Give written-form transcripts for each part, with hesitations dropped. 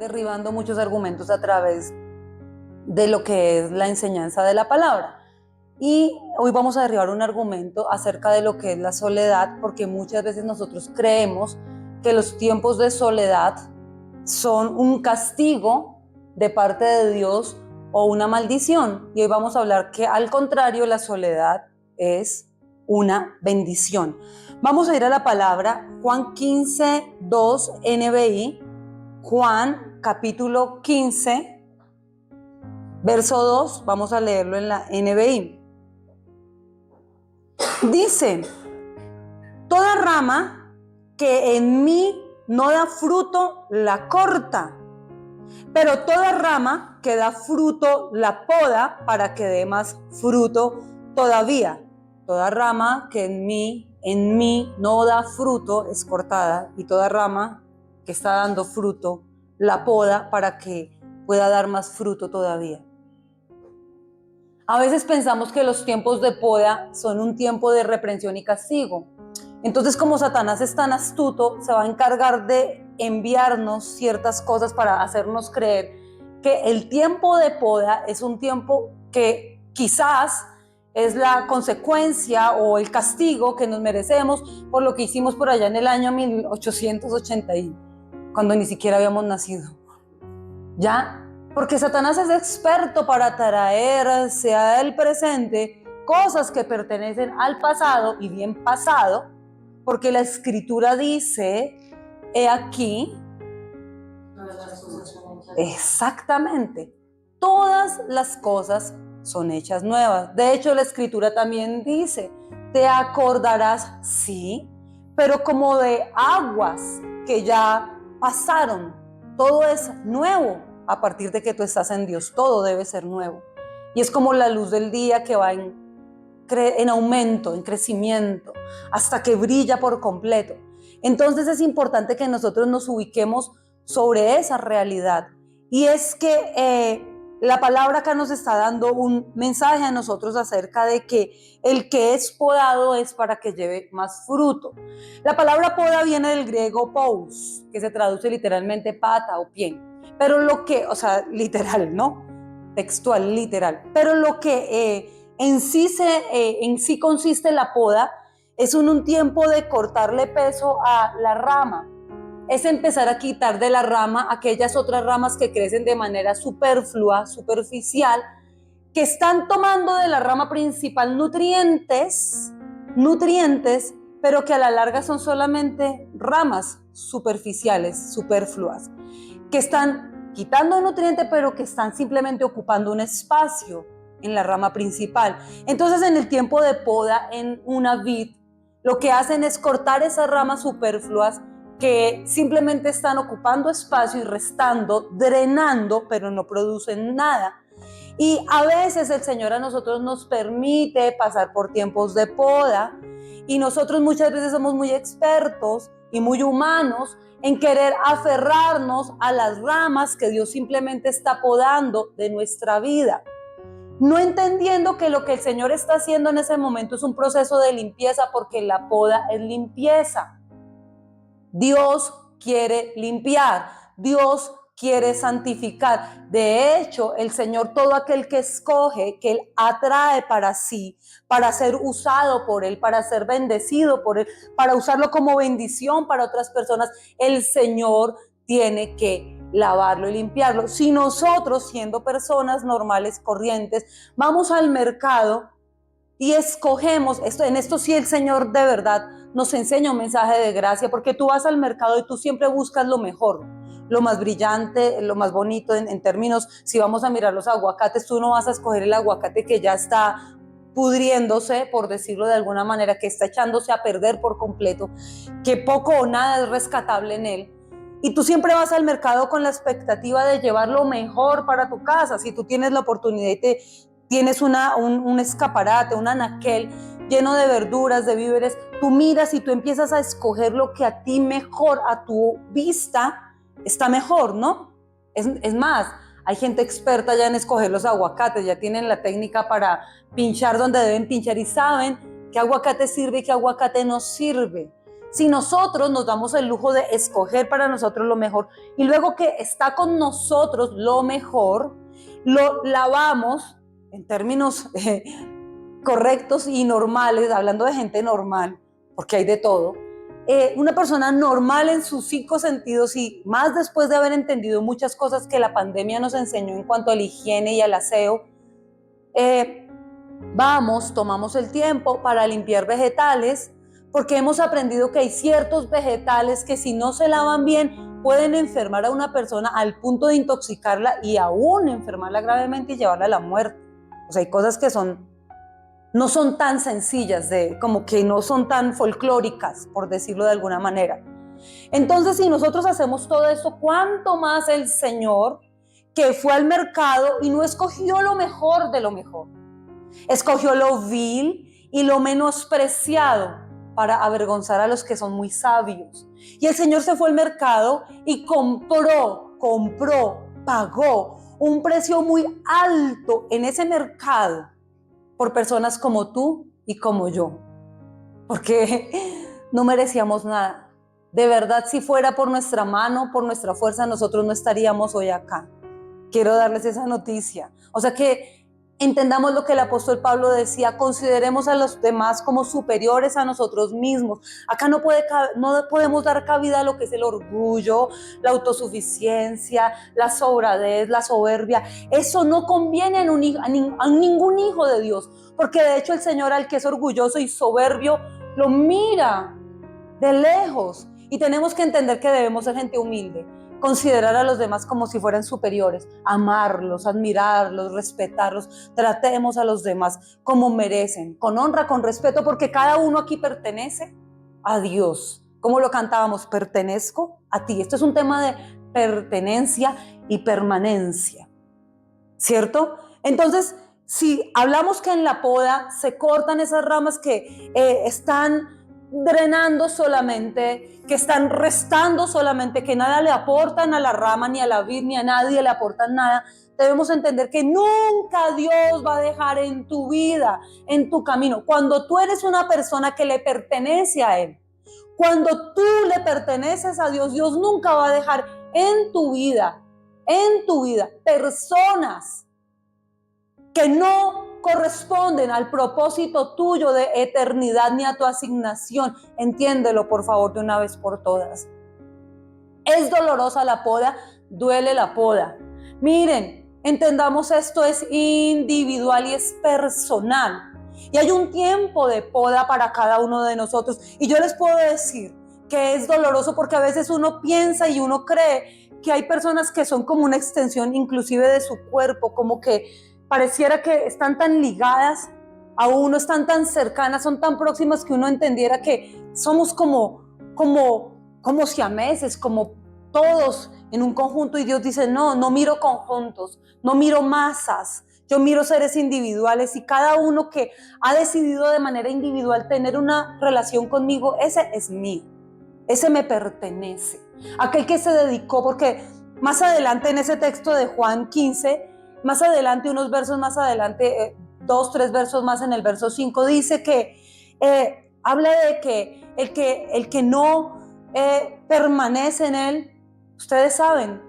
derribando muchos argumentos a través de lo que es la enseñanza de la palabra. Y hoy vamos a derribar un argumento acerca de lo que es la soledad, porque muchas veces nosotros creemos que los tiempos de soledad son un castigo de parte de Dios o una maldición. Y hoy vamos a hablar que al contrario, la soledad es una bendición. Vamos a ir a la palabra Juan 15, 2 NBI. Juan capítulo 15, verso 2, vamos a leerlo en la NBI. Dice: toda rama que en mí no da fruto la corta, pero toda rama que da fruto la poda para que dé más fruto todavía. Toda rama que en mí no da fruto es cortada, y toda rama que está dando fruto la poda para que pueda dar más fruto todavía. A veces pensamos que los tiempos de poda son un tiempo de reprensión y castigo. Entonces, como Satanás es tan astuto, se va a encargar de enviarnos ciertas cosas para hacernos creer que el tiempo de poda es un tiempo que quizás es la consecuencia o el castigo que nos merecemos por lo que hicimos por allá en el año 1880, cuando ni siquiera habíamos nacido. ¿Ya? Porque Satanás es experto para traerse al presente cosas que pertenecen al pasado, y bien pasado, porque la Escritura dice, he aquí, exactamente, todas las cosas son hechas nuevas. De hecho, la Escritura también dice, te acordarás, sí, pero como de aguas que ya pasaron. Todo es nuevo a partir de que tú estás en Dios. Todo debe ser nuevo. Y es como la luz del día que va en aumento, en crecimiento, hasta que brilla por completo. Entonces es importante que nosotros nos ubiquemos sobre esa realidad. Y es que la palabra acá nos está dando un mensaje a nosotros acerca de que el que es podado es para que lleve más fruto. La palabra poda viene del griego pous, que se traduce literalmente pata o pie. Pero lo que, o sea, literal, ¿no? Textual, literal. Pero lo que en sí consiste la poda es un tiempo de cortarle peso a la rama. Es empezar a quitar de la rama aquellas otras ramas que crecen de manera superflua, superficial, que están tomando de la rama principal nutrientes, pero que a la larga son solamente ramas superficiales, superfluas, que están quitando nutrientes, pero que están simplemente ocupando un espacio en la rama principal. Entonces, en el tiempo de poda en una vid, lo que hacen es cortar esas ramas superfluas que simplemente están ocupando espacio y restando, drenando, pero no producen nada. Y a veces el Señor a nosotros nos permite pasar por tiempos de poda, y nosotros muchas veces somos muy expertos y muy humanos en querer aferrarnos a las ramas que Dios simplemente está podando de nuestra vida, no entendiendo que lo que el Señor está haciendo en ese momento es un proceso de limpieza, porque la poda es limpieza. Dios quiere limpiar, Dios quiere santificar. De hecho, el Señor, todo aquel que escoge, que Él atrae para sí, para ser usado por Él, para ser bendecido por Él, para usarlo como bendición para otras personas, el Señor tiene que lavarlo y limpiarlo. Si nosotros, siendo personas normales, corrientes, vamos al mercado y escogemos, en esto sí el Señor de verdad nos enseña un mensaje de gracia, porque tú vas al mercado y tú siempre buscas lo mejor, lo más brillante, lo más bonito en términos, si vamos a mirar los aguacates, tú no vas a escoger el aguacate que ya está pudriéndose, por decirlo de alguna manera, que está echándose a perder por completo, que poco o nada es rescatable en él. Y tú siempre vas al mercado con la expectativa de llevar lo mejor para tu casa. Si tú tienes la oportunidad y tienes un escaparate, un anaquel lleno de verduras, de víveres, tú miras y tú empiezas a escoger lo que a ti mejor, a tu vista, está mejor, ¿no? Es más, hay gente experta ya en escoger los aguacates, ya tienen la técnica para pinchar donde deben pinchar y saben qué aguacate sirve y qué aguacate no sirve. Si nosotros nos damos el lujo de escoger para nosotros lo mejor y luego que está con nosotros lo mejor, lo lavamos en términos correctos y normales, hablando de gente normal, porque hay de todo, una persona normal en sus 5 sentidos y más después de haber entendido muchas cosas que la pandemia nos enseñó en cuanto a la higiene y al aseo, tomamos el tiempo para limpiar vegetales, porque hemos aprendido que hay ciertos vegetales que si no se lavan bien pueden enfermar a una persona al punto de intoxicarla y aún enfermarla gravemente y llevarla a la muerte. O sea, hay cosas que no son tan sencillas, como que no son tan folclóricas, por decirlo de alguna manera. Entonces, si nosotros hacemos todo esto, ¿cuánto más el Señor, que fue al mercado y no escogió lo mejor de lo mejor? Escogió lo vil y lo menospreciado para avergonzar a los que son muy sabios. Y el Señor se fue al mercado y compró, pagó un precio muy alto en ese mercado por personas como tú y como yo, porque no merecíamos nada. De verdad, si fuera por nuestra mano, por nuestra fuerza, nosotros no estaríamos hoy acá. Quiero darles esa noticia. O sea que entendamos lo que el apóstol Pablo decía, consideremos a los demás como superiores a nosotros mismos. Acá no podemos dar cabida a lo que es el orgullo, la autosuficiencia, la sobradez, la soberbia. Eso no conviene a ningún hijo de Dios, porque de hecho el Señor al que es orgulloso y soberbio lo mira de lejos. Y tenemos que entender que debemos ser gente humilde, considerar a los demás como si fueran superiores, amarlos, admirarlos, respetarlos. Tratemos a los demás como merecen, con honra, con respeto, porque cada uno aquí pertenece a Dios. Como lo cantábamos, pertenezco a ti. Esto es un tema de pertenencia y permanencia, ¿cierto? Entonces, si hablamos que en la poda se cortan esas ramas que están drenando solamente, que están restando solamente, que nada le aportan a la rama, ni a la vid, ni a nadie le aportan nada, debemos entender que nunca Dios va a dejar en tu vida, en tu camino, cuando tú eres una persona que le pertenece a Él, cuando tú le perteneces a Dios, Dios nunca va a dejar en tu vida, personas que no corresponden al propósito tuyo de eternidad ni a tu asignación. Entiéndelo, por favor, de una vez por todas. Es dolorosa la poda, duele la poda. Miren, entendamos esto, es individual y es personal. Y hay un tiempo de poda para cada uno de nosotros. Y yo les puedo decir que es doloroso porque a veces uno piensa y uno cree que hay personas que son como una extensión inclusive de su cuerpo, como que pareciera que están tan ligadas a uno, están tan cercanas, son tan próximas que uno entendiera que somos como siameses, como todos en un conjunto. Y Dios dice, no miro conjuntos, no miro masas, yo miro seres individuales y cada uno que ha decidido de manera individual tener una relación conmigo, ese es mío, ese me pertenece. Aquel que se dedicó, porque más adelante en ese texto de Juan 15, más adelante, unos versos más adelante, 2-3 versos más en el verso 5, dice que habla de que el que no permanece en él, ustedes saben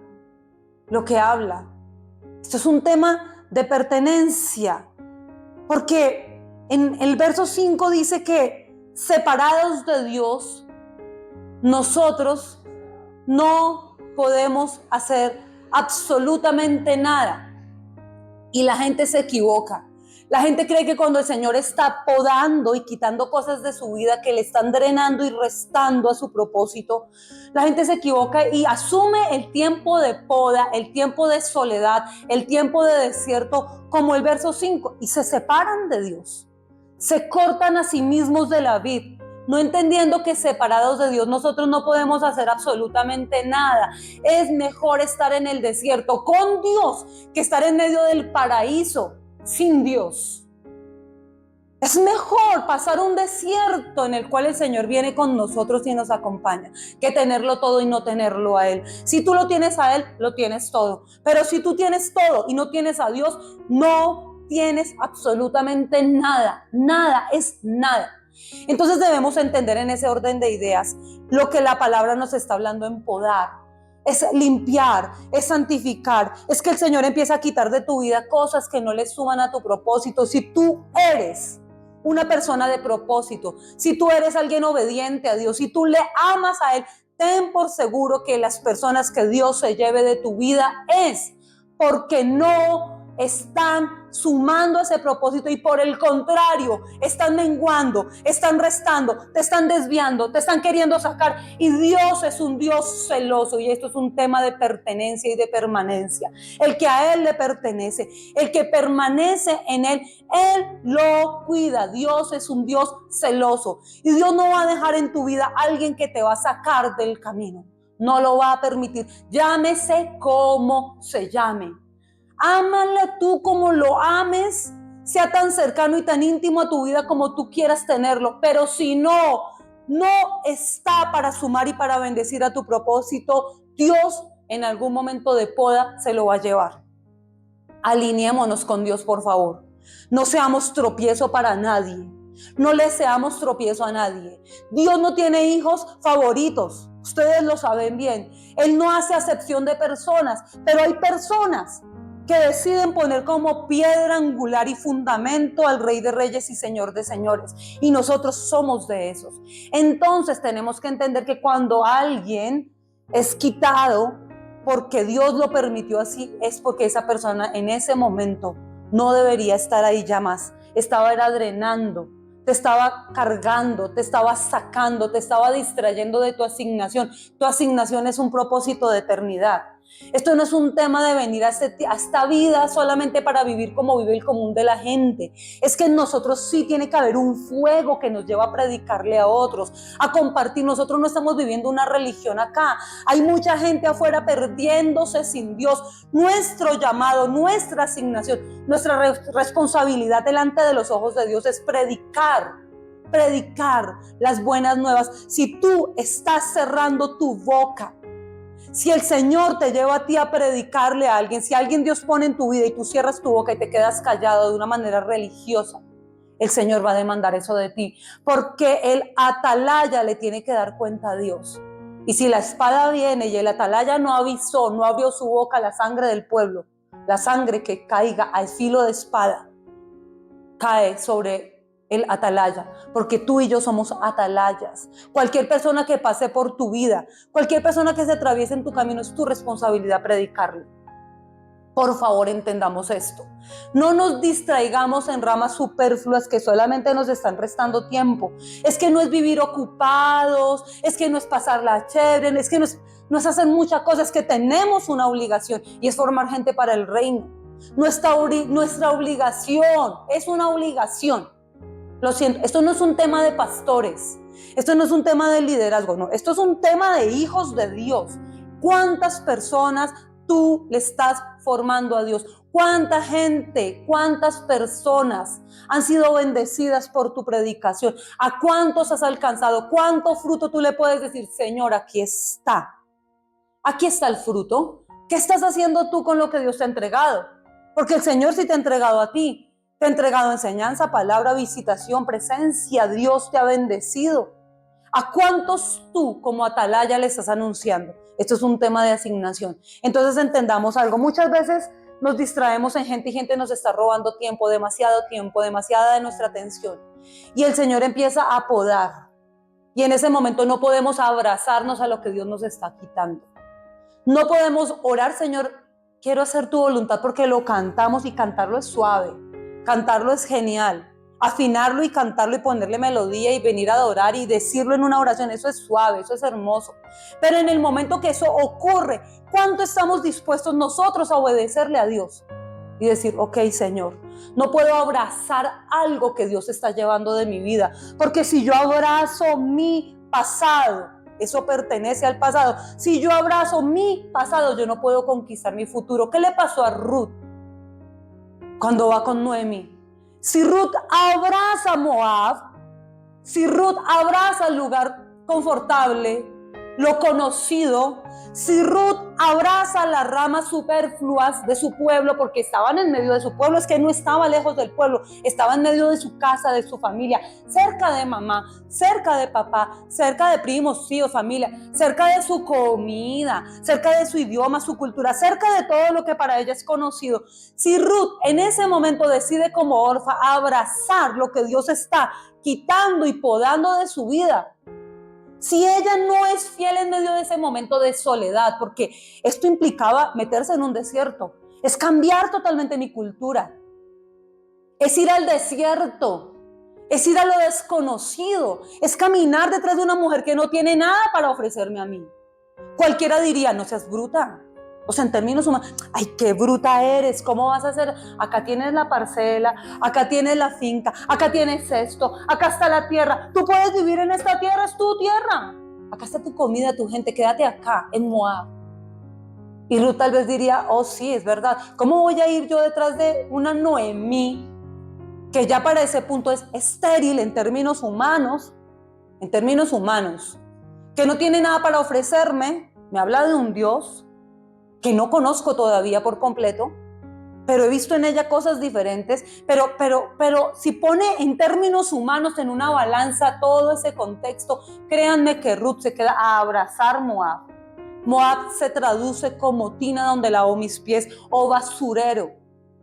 lo que habla. Esto es un tema de pertenencia, porque en el verso 5 dice que separados de Dios, nosotros no podemos hacer absolutamente nada. Y la gente se equivoca. La gente cree que cuando el Señor está podando y quitando cosas de su vida que le están drenando y restando a su propósito, la gente se equivoca y asume el tiempo de poda, el tiempo de soledad, el tiempo de desierto como el verso 5 y se separan de Dios. Se cortan a sí mismos de la vid, no entendiendo que separados de Dios nosotros no podemos hacer absolutamente nada. Es mejor estar en el desierto con Dios que estar en medio del paraíso sin Dios. Es mejor pasar un desierto en el cual el Señor viene con nosotros y nos acompaña, que tenerlo todo y no tenerlo a Él. Si tú lo tienes a Él, lo tienes todo. Pero si tú tienes todo y no tienes a Dios, no tienes absolutamente nada. Nada es nada. Entonces debemos entender en ese orden de ideas lo que la palabra nos está hablando en podar. Es limpiar, es santificar, es que el Señor empieza a quitar de tu vida cosas que no le suman a tu propósito. Si tú eres una persona de propósito, si tú eres alguien obediente a Dios, si tú le amas a Él, ten por seguro que las personas que Dios se lleve de tu vida es porque no están sumando a ese propósito y por el contrario, están menguando, están restando, te están desviando, te están queriendo sacar. Y Dios es un Dios celoso y esto es un tema de pertenencia y de permanencia. El que a Él le pertenece, el que permanece en Él, Él lo cuida. Dios es un Dios celoso y Dios no va a dejar en tu vida a alguien que te va a sacar del camino. No lo va a permitir, llámese como se llame. Ámale tú como lo ames, sea tan cercano y tan íntimo a tu vida como tú quieras tenerlo, pero si no está para sumar y para bendecir a tu propósito, Dios en algún momento de poda se lo va a llevar. Alineémonos con Dios, por favor. No seamos tropiezo para nadie. No le seamos tropiezo a nadie. Dios no tiene hijos favoritos. Ustedes lo saben bien. Él no hace acepción de personas, pero hay personas que deciden poner como piedra angular y fundamento al Rey de Reyes y Señor de Señores. Y nosotros somos de esos. Entonces tenemos que entender que cuando alguien es quitado porque Dios lo permitió así, es porque esa persona en ese momento no debería estar ahí ya más. Estaba era drenando, te estaba cargando, te estaba sacando, te estaba distrayendo de tu asignación. Tu asignación es un propósito de eternidad. Esto no es un tema de venir a esta vida solamente para vivir como vive el común de la gente. Es que en nosotros sí tiene que haber un fuego que nos lleva a predicarle a otros, a compartir. Nosotros no estamos viviendo una religión acá. Hay mucha gente afuera perdiéndose sin Dios. Nuestro llamado, nuestra asignación, nuestra responsabilidad delante de los ojos de Dios es predicar las buenas nuevas. Si tú estás cerrando tu boca, si el Señor te lleva a ti a predicarle a alguien, si alguien Dios pone en tu vida y tú cierras tu boca y te quedas callado de una manera religiosa, el Señor va a demandar eso de ti, porque el atalaya le tiene que dar cuenta a Dios. Y si la espada viene y el atalaya no avisó, no abrió su boca a la sangre del pueblo, la sangre que caiga al filo de espada cae sobre el atalaya, porque tú y yo somos atalayas. Cualquier persona que pase por tu vida, cualquier persona que se atraviese en tu camino, es tu responsabilidad predicarle. Por favor, entendamos esto. No nos distraigamos en ramas superfluas que solamente nos están restando tiempo. Es que no es vivir ocupados, es que no es pasarla chévere, es que no es hacer muchas cosas, es que tenemos una obligación y es formar gente para el reino. Nuestra obligación es una obligación. Lo siento, esto no es un tema de pastores, esto no es un tema de liderazgo, no, esto es un tema de hijos de Dios. ¿Cuántas personas tú le estás formando a Dios? ¿Cuánta gente, cuántas personas han sido bendecidas por tu predicación? ¿A cuántos has alcanzado? ¿Cuánto fruto tú le puedes decir, Señor, aquí está? Aquí está el fruto. ¿Qué estás haciendo tú con lo que Dios te ha entregado? Porque el Señor sí te ha entregado a ti. Te ha entregado enseñanza, palabra, visitación, presencia. Dios te ha bendecido. ¿A cuántos tú como atalaya le estás anunciando? Esto es un tema de asignación. Entonces entendamos algo. Muchas veces nos distraemos en gente y gente nos está robando tiempo, demasiada de nuestra atención. Y el Señor empieza a podar. Y en ese momento no podemos abrazarnos a lo que Dios nos está quitando. No podemos orar, Señor, quiero hacer tu voluntad, porque lo cantamos y cantarlo es suave. Cantarlo es genial. Afinarlo y cantarlo y ponerle melodía y venir a adorar y decirlo en una oración, eso es suave, eso es hermoso. Pero en el momento que eso ocurre, ¿cuánto estamos dispuestos nosotros a obedecerle a Dios? Y decir, ok, Señor, no puedo abrazar algo que Dios está llevando de mi vida, porque si yo abrazo mi pasado, eso pertenece al pasado. Si yo abrazo mi pasado, yo no puedo conquistar mi futuro. ¿Qué le pasó a Ruth cuando va con Noemí? Si Ruth abraza Moab, si Ruth abraza el lugar confortable, lo conocido, si Ruth abraza las ramas superfluas de su pueblo, porque estaban en medio de su pueblo, es que no estaba lejos del pueblo, estaba en medio de su casa, de su familia, cerca de mamá, cerca de papá, cerca de primos, tíos, familia, cerca de su comida, cerca de su idioma, su cultura, cerca de todo lo que para ella es conocido. Si Ruth en ese momento decide como orfa abrazar lo que Dios está quitando y podando de su vida, si ella no es fiel en medio de ese momento de soledad, porque esto implicaba meterse en un desierto, es cambiar totalmente mi cultura, es ir al desierto, es ir a lo desconocido, es caminar detrás de una mujer que no tiene nada para ofrecerme a mí. Cualquiera diría, no seas bruta. O sea, en términos humanos, ay, qué bruta eres, ¿cómo vas a hacer? Acá tienes la parcela, acá tienes la finca, acá tienes esto, acá está la tierra. Tú puedes vivir en esta tierra, es tu tierra. Acá está tu comida, tu gente, quédate acá, en Moab. Y Ruth tal vez diría, oh sí, es verdad. ¿Cómo voy a ir yo detrás de una Noemí que ya para ese punto es estéril en términos humanos, que no tiene nada para ofrecerme? Me habla de un Dios que no conozco todavía por completo, pero he visto en ella cosas diferentes, pero si pone en términos humanos en una balanza todo ese contexto, créanme que Ruth se queda a abrazar Moab. Moab se traduce como tina donde lavo mis pies o basurero.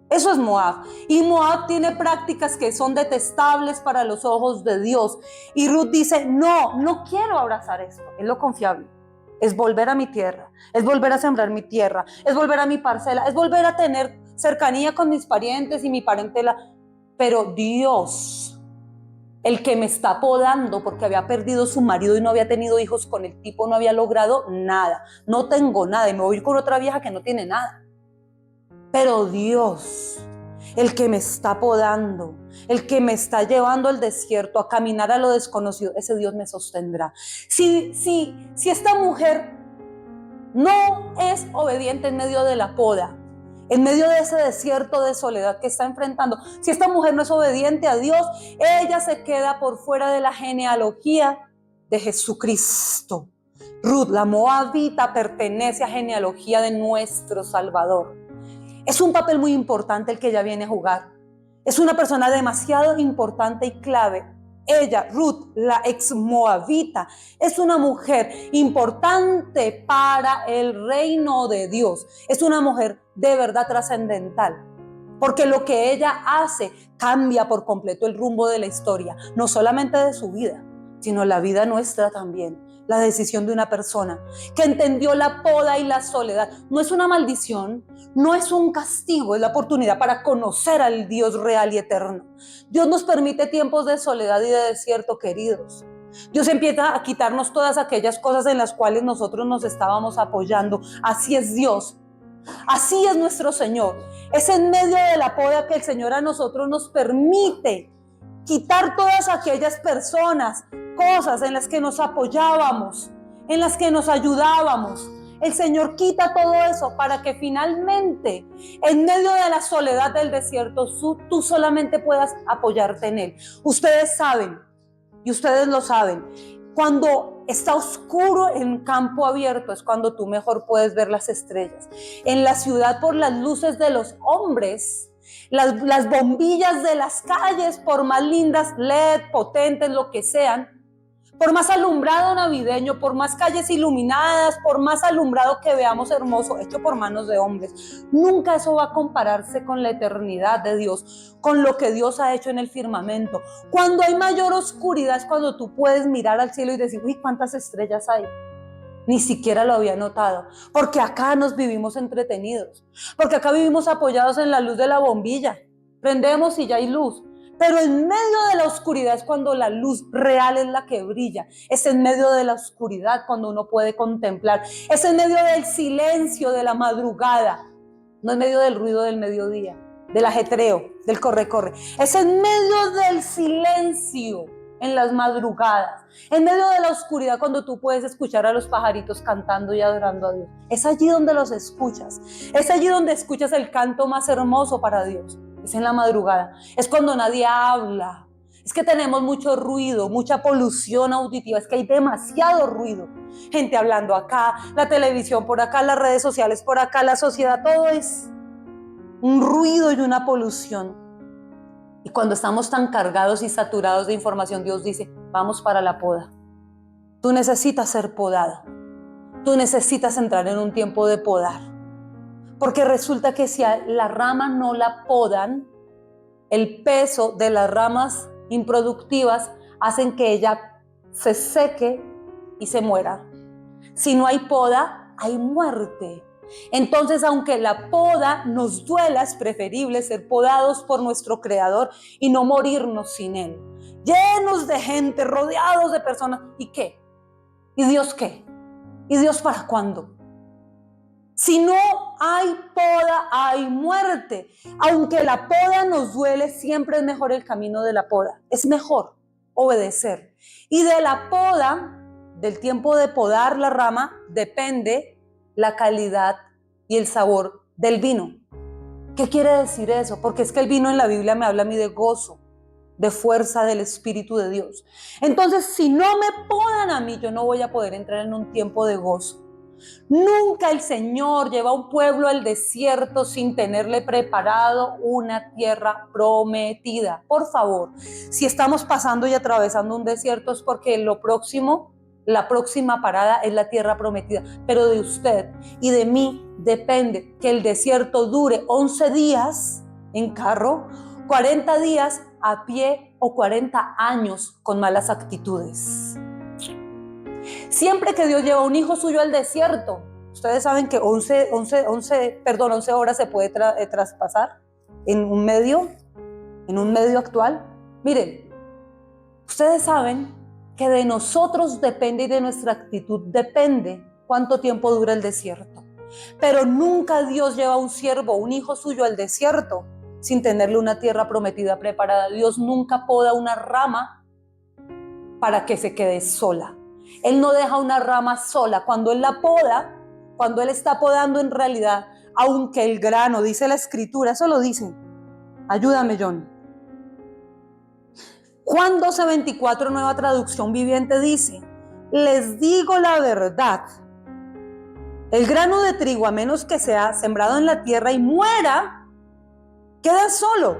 Eso es Moab. Y Moab tiene prácticas que son detestables para los ojos de Dios. Y Ruth dice, no quiero abrazar esto. Es lo confiable. Es volver a mi tierra, es volver a sembrar mi tierra, es volver a mi parcela, es volver a tener cercanía con mis parientes y mi parentela. Pero Dios, el que me está podando porque había perdido su marido y no había tenido hijos con el tipo, no había logrado nada, no tengo nada y me voy a ir con otra vieja que no tiene nada. Pero Dios, el que me está podando, el que me está llevando al desierto a caminar a lo desconocido, ese Dios me sostendrá. Si esta mujer no es obediente en medio de la poda, en medio de ese desierto de soledad que está enfrentando, si esta mujer no es obediente a Dios, ella se queda por fuera de la genealogía de Jesucristo. Ruth, la moabita, pertenece a la genealogía de nuestro Salvador. Es un papel muy importante el que ella viene a jugar. Es una persona demasiado importante y clave. Ella, Ruth, la ex moabita, es una mujer importante para el reino de Dios. Es una mujer de verdad trascendental, porque lo que ella hace cambia por completo el rumbo de la historia, no solamente de su vida, sino la vida nuestra también. La decisión de una persona que entendió la poda y la soledad no es una maldición, no es un castigo, es la oportunidad para conocer al Dios real y eterno. Dios nos permite tiempos de soledad y de desierto, queridos. Dios empieza a quitarnos todas aquellas cosas en las cuales nosotros nos estábamos apoyando. Así es Dios. Así es nuestro Señor. Es en medio de la poda que el Señor a nosotros nos permite quitar todas aquellas personas, cosas en las que nos apoyábamos, en las que nos ayudábamos. El Señor quita todo eso para que finalmente, en medio de la soledad del desierto, tú solamente puedas apoyarte en Él. Ustedes saben, y ustedes lo saben, cuando está oscuro en campo abierto es cuando tú mejor puedes ver las estrellas. En la ciudad, por las luces de los hombres, las bombillas de las calles, por más lindas, LED, potentes, lo que sean, por más alumbrado navideño, por más calles iluminadas, por más alumbrado que veamos hermoso, hecho por manos de hombres, nunca eso va a compararse con la eternidad de Dios, con lo que Dios ha hecho en el firmamento. Cuando hay mayor oscuridad es cuando tú puedes mirar al cielo y decir, uy, ¿cuántas estrellas hay? Ni siquiera lo había notado, porque acá nos vivimos entretenidos, porque acá vivimos apoyados en la luz de la bombilla, prendemos y ya hay luz, pero en medio de la oscuridad es cuando la luz real es la que brilla, es en medio de la oscuridad cuando uno puede contemplar, es en medio del silencio de la madrugada, no en medio del ruido del mediodía, del ajetreo, del corre-corre, es en medio del silencio, en las madrugadas, en medio de la oscuridad cuando tú puedes escuchar a los pajaritos cantando y adorando a Dios. Es allí donde los escuchas, es allí donde escuchas el canto más hermoso para Dios, es en la madrugada, es cuando nadie habla, Es que tenemos mucho ruido, mucha polución auditiva, es que hay demasiado ruido. Gente hablando acá, la televisión por acá, las redes sociales por acá, la sociedad, todo es un ruido y una polución. Y cuando estamos tan cargados y saturados de información, Dios dice, vamos para la poda. Tú necesitas ser podado. Tú necesitas entrar en un tiempo de podar. Porque resulta que si a la rama no la podan, el peso de las ramas improductivas hacen que ella se seque y se muera. Si no hay poda, hay muerte. Entonces, aunque la poda nos duela, es preferible ser podados por nuestro Creador y no morirnos sin Él. Llenos de gente, rodeados de personas. ¿Y qué? ¿Y Dios qué? ¿Y Dios para cuándo? Si no hay poda, hay muerte. Aunque la poda nos duele, siempre es mejor el camino de la poda. Es mejor obedecer. Y de la poda, del tiempo de podar la rama, depende la calidad y el sabor del vino. ¿Qué quiere decir eso? Porque es que el vino en la Biblia me habla a mí de gozo, de fuerza del Espíritu de Dios. Entonces, si no me podan a mí, yo no voy a poder entrar en un tiempo de gozo. Nunca el Señor lleva a un pueblo al desierto sin tenerle preparado una tierra prometida. Por favor, si estamos pasando y atravesando un desierto es porque la próxima parada es la tierra prometida. Pero de usted y de mí depende que el desierto dure 11 días en carro, 40 días a pie o 40 años con malas actitudes. Siempre que Dios lleva a un hijo suyo al desierto, ustedes saben que 11 horas se puede traspasar en un medio actual. Miren, ustedes saben que de nosotros depende y de nuestra actitud depende cuánto tiempo dura el desierto. Pero nunca Dios lleva a un siervo, un hijo suyo al desierto sin tenerle una tierra prometida preparada. Dios nunca poda una rama para que se quede sola. Él no deja una rama sola. Cuando Él la poda, cuando Él está podando en realidad, aunque el grano, dice la Escritura, eso lo dice. Ayúdame, John. Juan 12:24, Nueva Traducción Viviente, dice, les digo la verdad, el grano de trigo, a menos que sea sembrado en la tierra y muera, queda solo.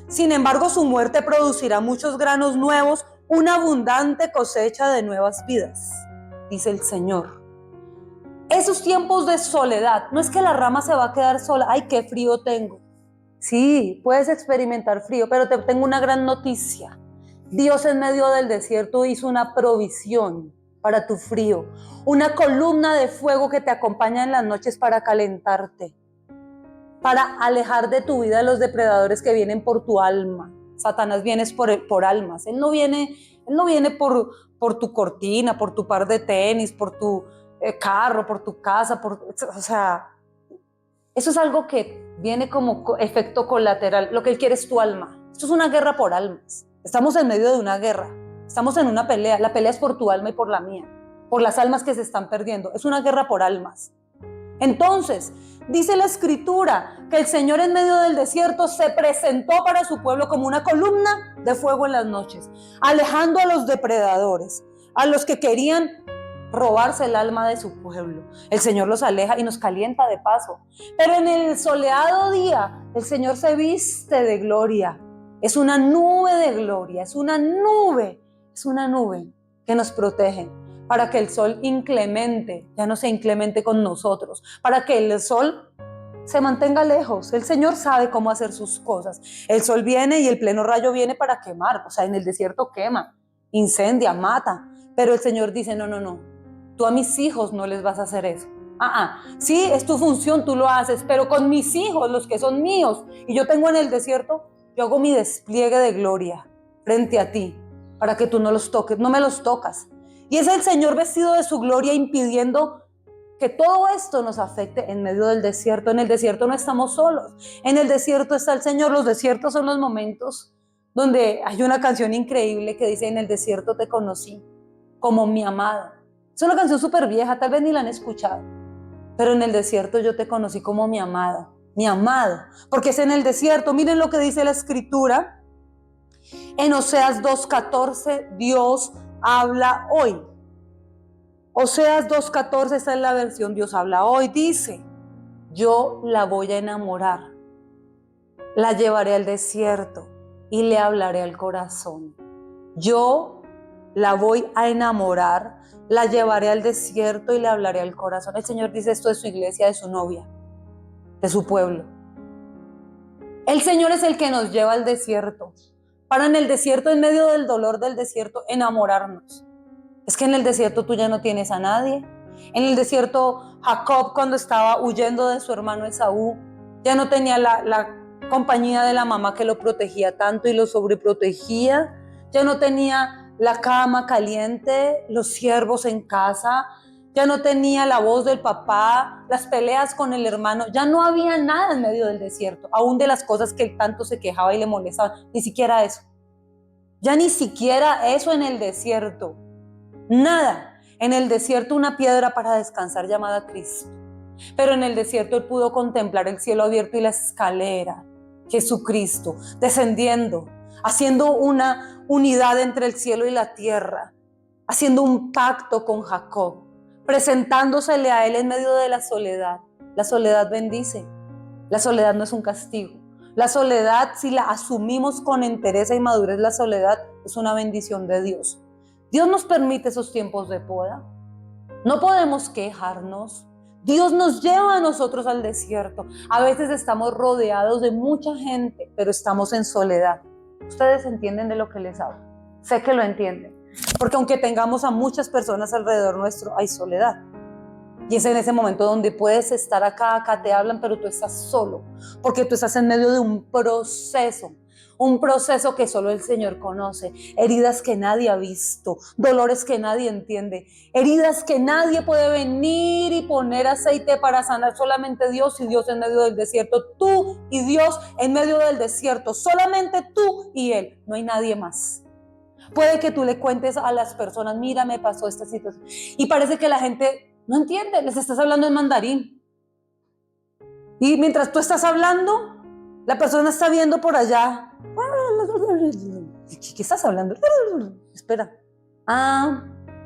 Sin embargo, su muerte producirá muchos granos nuevos, una abundante cosecha de nuevas vidas, dice el Señor. Esos tiempos de soledad, no es que la rama se va a quedar sola, ay, qué frío tengo. Sí, puedes experimentar frío, pero te tengo una gran noticia. Dios en medio del desierto hizo una provisión para tu frío, una columna de fuego que te acompaña en las noches para calentarte, para alejar de tu vida a los depredadores que vienen por tu alma. Satanás viene por almas. Él no viene por tu cortina, por tu par de tenis, por tu carro, por tu casa, o sea, eso es algo que viene como efecto colateral. Lo que él quiere es tu alma. Esto es una guerra por almas. Estamos en medio de una guerra. Estamos en una pelea. La pelea es por tu alma y por la mía, por las almas que se están perdiendo. Es una guerra por almas. Entonces, dice la Escritura que el Señor en medio del desierto se presentó para su pueblo como una columna de fuego en las noches, alejando a los depredadores, a los que querían robarse el alma de su pueblo. El Señor los aleja y nos calienta de paso. Pero en el soleado día, el Señor se viste de gloria. Es una nube de gloria, es una nube que nos protege, para que el sol inclemente ya no sea inclemente con nosotros, para que el sol se mantenga lejos. El Señor sabe cómo hacer sus cosas. El sol viene y el pleno rayo viene para quemar, o sea, en el desierto quema, incendia, mata, pero el Señor dice, no, tú a mis hijos no les vas a hacer eso. Sí, es tu función, tú lo haces, pero con mis hijos, los que son míos, y yo tengo en el desierto, yo hago mi despliegue de gloria frente a ti, para que tú no los toques, no me los tocas. Y es el Señor vestido de su gloria impidiendo que todo esto nos afecte en medio del desierto. En el desierto no estamos solos. En el desierto está el Señor. Los desiertos son los momentos donde hay una canción increíble que dice, en el desierto te conocí como mi amado. Es una canción súper vieja, tal vez ni la han escuchado. Pero en el desierto yo te conocí como mi amado. Porque es en el desierto. Miren lo que dice la Escritura. En Oseas 2:14 Dios habla hoy. Oseas 2:14, esta es la versión Dios habla hoy, dice: yo la voy a enamorar, la llevaré al desierto y le hablaré al corazón. Yo la voy a enamorar, la llevaré al desierto y le hablaré al corazón. El Señor dice esto de su iglesia, de su novia, de su pueblo. El Señor es el que nos lleva al desierto, para en el desierto, en medio del dolor del desierto, enamorarnos. Es que en el desierto tú ya no tienes a nadie. En el desierto, Jacob, cuando estaba huyendo de su hermano Esaú, ya no tenía la compañía de la mamá que lo protegía tanto y lo sobreprotegía. Ya no tenía la cama caliente, los siervos en casa. Ya no tenía la voz del papá, las peleas con el hermano. Ya no había nada en medio del desierto, aún de las cosas que él tanto se quejaba y le molestaban. Ni siquiera eso. Ya ni siquiera eso en el desierto. Nada. En el desierto una piedra para descansar llamada Cristo. Pero en el desierto él pudo contemplar el cielo abierto y la escalera, Jesucristo, descendiendo, haciendo una unidad entre el cielo y la tierra, haciendo un pacto con Jacob, presentándosele a él en medio de la soledad. La soledad bendice. La soledad no es un castigo. La soledad, si la asumimos con entereza y madurez, la soledad es una bendición de Dios. Dios nos permite esos tiempos de poda. No podemos quejarnos. Dios nos lleva a nosotros al desierto. A veces estamos rodeados de mucha gente, pero estamos en soledad. ¿Ustedes entienden de lo que les hablo? Sé que lo entienden. Porque aunque tengamos a muchas personas alrededor nuestro, hay soledad. Y es en ese momento donde puedes estar acá te hablan, pero tú estás solo. Porque tú estás en medio de un proceso que solo el Señor conoce, heridas que nadie ha visto, dolores que nadie entiende, heridas que nadie puede venir y poner aceite para sanar, solamente Dios, y Dios en medio del desierto, tú y Dios en medio del desierto, solamente tú y Él, no hay nadie más. Puede que tú le cuentes a las personas: mira, me pasó esta situación, y parece que la gente no entiende, les estás hablando en mandarín, y mientras tú estás hablando, la persona está viendo por allá. ¿Qué estás hablando? Espera.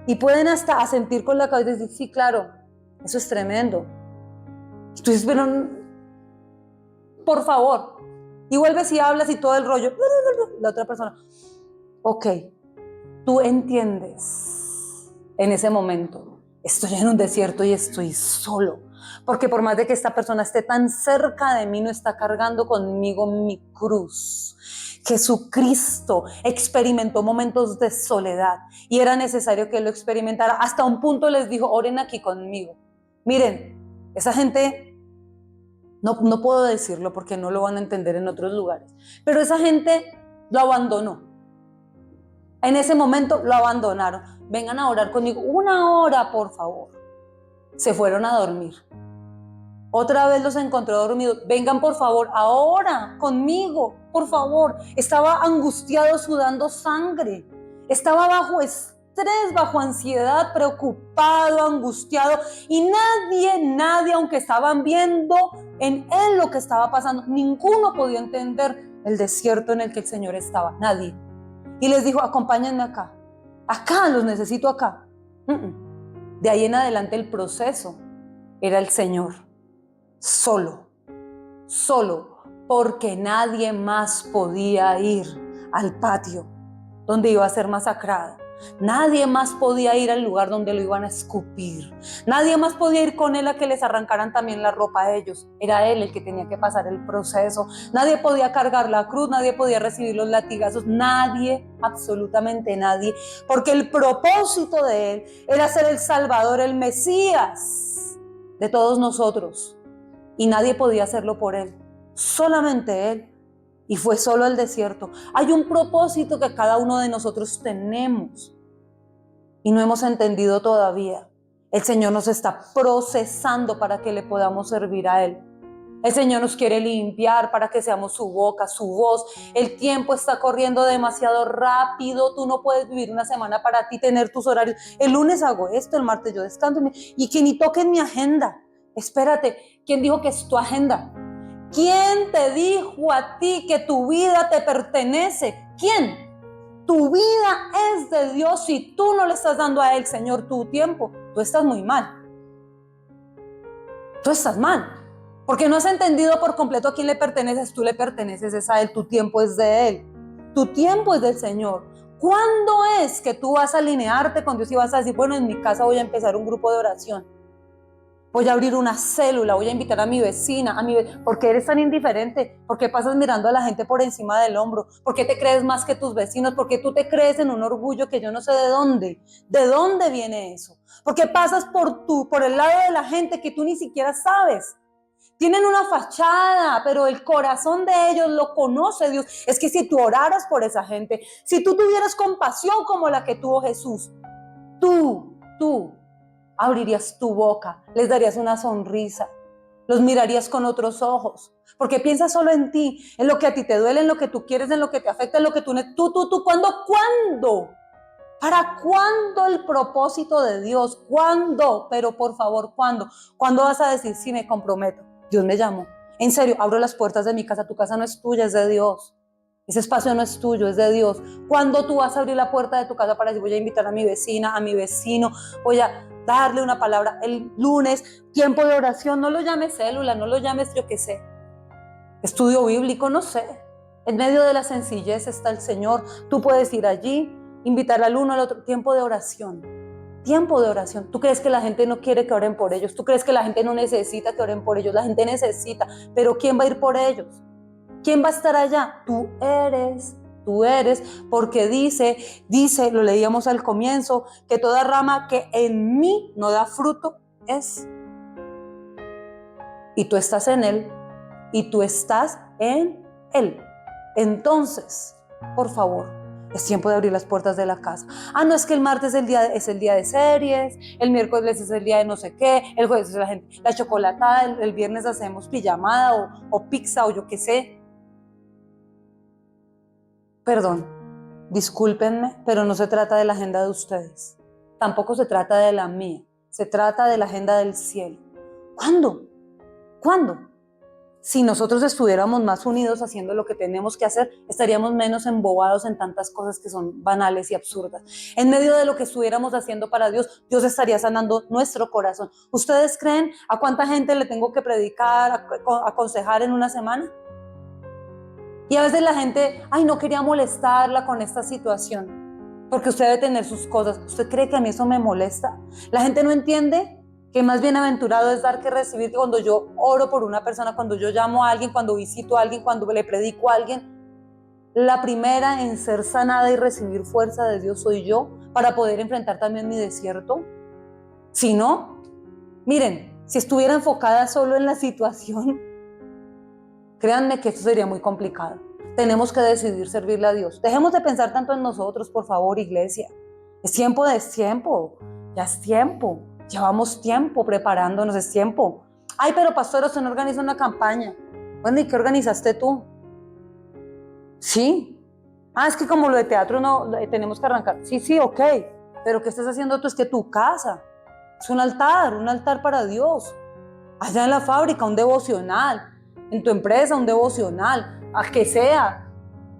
Y pueden hasta asentir con la cabeza y decir: sí, claro, eso es tremendo. Y tú dices: pero por favor. Y vuelves y hablas y todo el rollo. La otra persona: ok, tú entiendes en ese momento, estoy en un desierto y estoy solo. Porque por más de que esta persona esté tan cerca de mí, no está cargando conmigo mi cruz. Jesucristo experimentó momentos de soledad y era necesario que lo experimentara. Hasta un punto les dijo: oren aquí conmigo. Miren, esa gente, no puedo decirlo porque no lo van a entender en otros lugares, pero esa gente lo abandonó. En ese momento lo abandonaron. Vengan a orar conmigo 1 hora, por favor. Se fueron a dormir. Otra vez los encontró dormidos. Vengan por favor, ahora conmigo, por favor. Estaba angustiado, sudando sangre. Estaba bajo estrés, bajo ansiedad, preocupado, angustiado. Y nadie, aunque estaban viendo en él lo que estaba pasando, ninguno podía entender el desierto en el que el Señor estaba. Nadie. Y les dijo: acompáñenme acá. Acá, los necesito acá. De ahí en adelante el proceso era el Señor. Solo, porque nadie más podía ir al patio donde iba a ser masacrado. Nadie más podía ir al lugar donde lo iban a escupir. Nadie más podía ir con él a que les arrancaran también la ropa a ellos. Era él el que tenía que pasar el proceso. Nadie podía cargar la cruz, nadie podía recibir los latigazos. Nadie, absolutamente nadie. Porque el propósito de él era ser el Salvador, el Mesías de todos nosotros. Y nadie podía hacerlo por él, solamente él. Y fue solo el desierto. Hay un propósito que cada uno de nosotros tenemos y no hemos entendido todavía. El Señor nos está procesando para que le podamos servir a Él. El Señor nos quiere limpiar para que seamos su boca, su voz. El tiempo está corriendo demasiado rápido. Tú no puedes vivir una semana para ti, tener tus horarios. El lunes hago esto, el martes yo descanso. Y que ni toquen mi agenda. Espérate, ¿quién dijo que es tu agenda? ¿Quién te dijo a ti que tu vida te pertenece? ¿Quién? Tu vida es de Dios. Si tú no le estás dando a Él, Señor, tu tiempo, tú estás muy mal. Tú estás mal. Porque no has entendido por completo a quién le perteneces. Tú le perteneces a Él. Tu tiempo es de Él. Tu tiempo es del Señor. ¿Cuándo es que tú vas a alinearte con Dios y vas a decir, bueno, en mi casa voy a empezar un grupo de oración? Voy a abrir una célula, voy a invitar a mi vecina, ¿por qué eres tan indiferente? ¿Por qué pasas mirando a la gente por encima del hombro? ¿Por qué te crees más que tus vecinos? ¿Por qué tú te crees en un orgullo que yo no sé de dónde? ¿De dónde viene eso? ¿Por qué pasas por el lado de la gente que tú ni siquiera sabes? Tienen una fachada, pero el corazón de ellos lo conoce Dios. Es que si tú oraras por esa gente, si tú tuvieras compasión como la que tuvo Jesús, tú abrirías tu boca, les darías una sonrisa, los mirarías con otros ojos, porque piensas solo en ti, en lo que a ti te duele, en lo que tú quieres, en lo que te afecta, en lo que tú, ¿cuándo? ¿Para cuándo el propósito de Dios? ¿Cuándo? Pero por favor, ¿cuándo? ¿Cuándo vas a decir, sí, me comprometo? Dios me llamó. En serio, abro las puertas de mi casa, tu casa no es tuya, es de Dios. Ese espacio no es tuyo, es de Dios. ¿Cuándo tú vas a abrir la puerta de tu casa para decir, voy a invitar a mi vecina, a mi vecino, voy a darle una palabra el lunes, tiempo de oración? No lo llames célula, no lo llames yo qué sé, estudio bíblico, no sé. En medio de la sencillez está el Señor. Tú puedes ir allí, invitar al uno al otro, tiempo de oración. Tiempo de oración. ¿Tú crees que la gente no quiere que oren por ellos? ¿Tú crees que la gente no necesita que oren por ellos? La gente necesita, pero ¿quién va a ir por ellos? ¿Quién va a estar allá? Tú eres, porque dice, lo leíamos al comienzo, que toda rama que en mí no da fruto es. Y tú estás en Él, y tú estás en Él. Entonces, por favor, es tiempo de abrir las puertas de la casa. No, es que el martes es el día de series, el miércoles es el día de no sé qué, el jueves es la chocolatada, el viernes hacemos pijamada o pizza o yo qué sé. Perdón, discúlpenme, pero no se trata de la agenda de ustedes. Tampoco se trata de la mía. Se trata de la agenda del cielo. ¿Cuándo? ¿Cuándo? Si nosotros estuviéramos más unidos haciendo lo que tenemos que hacer, estaríamos menos embobados en tantas cosas que son banales y absurdas. En medio de lo que estuviéramos haciendo para Dios, Dios estaría sanando nuestro corazón. ¿Ustedes creen a cuánta gente le tengo que predicar, aconsejar en una semana? Y a veces la gente, no quería molestarla con esta situación, porque usted debe tener sus cosas. ¿Usted cree que a mí eso me molesta? La gente no entiende que más bienaventurado es dar que recibir. Cuando yo oro por una persona, cuando yo llamo a alguien, cuando visito a alguien, cuando le predico a alguien, la primera en ser sanada y recibir fuerza de Dios soy yo, para poder enfrentar también mi desierto. Si no, miren, si estuviera enfocada solo en la situación, créanme que esto sería muy complicado. Tenemos que decidir servirle a Dios. Dejemos de pensar tanto en nosotros, por favor, iglesia. Es tiempo, ya es tiempo. Llevamos tiempo preparándonos, es tiempo. Pero pastor, usted no organiza una campaña. Bueno, ¿y qué organizaste tú? Sí. Es que como lo de teatro no tenemos que arrancar. Sí, ok. Pero ¿qué estás haciendo tú? Es que tu casa es un altar para Dios. Allá en la fábrica, un devocional. En tu empresa, un devocional, a que sea,